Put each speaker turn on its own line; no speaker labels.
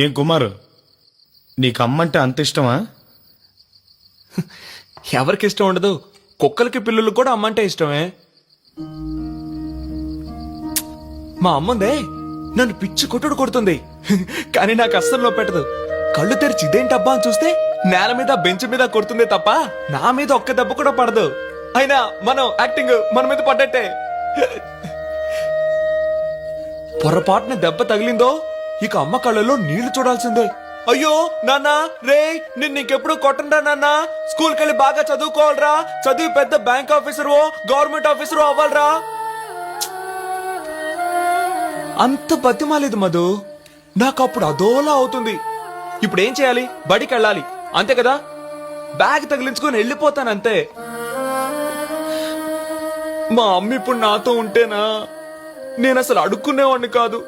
ఏం కుమారు, నీకు అమ్మంటే అంత ఇష్టమా?
ఎవరికి ఇష్టం ఉండదు? కుక్కలకి పిల్లులకు కూడా అమ్మంటే ఇష్టమే. మా అమ్మందే నన్ను పిచ్చి కొట్టుడు కొడుతుంది, కానీ నాకు అస్సలు పెట్టదు. కళ్ళు తెరిచి ఇదేంటబ్బా అని చూస్తే నేల మీద బెంచ్ మీద కొడుతుందే తప్ప నా మీద ఒక్క దెబ్బ కూడా పడదు. అయినా మనం యాక్టింగ్ మన మీద పడ్డట్టే. పొరపాటున దెబ్బ తగిలిందో ఇక అమ్మ కళ్ళలో నీళ్లు చూడాల్సిందే. అయ్యో నాన్న రే, నిన్ను ఇంకెప్పుడు కొట్టండా నాన్న. స్కూల్కి వెళ్ళి బాగా చదువుకోవాలరా, చదివి పెద్ద బ్యాంక్ ఆఫీసర్ గవర్నమెంట్ ఆఫీసర్ అవ్వాలరా. అంత బతిమాలేదు మధు, నాకు అప్పుడు అదోలా అవుతుంది. ఇప్పుడు ఏం చేయాలి? బడికి వెళ్ళాలి అంతే కదా, బ్యాగ్ తగిలించుకొని వెళ్ళిపోతానంతే. మా అమ్మ ఇప్పుడు నాతో ఉంటేనా నేను అసలు అడుక్కునేవాడిని కాదు.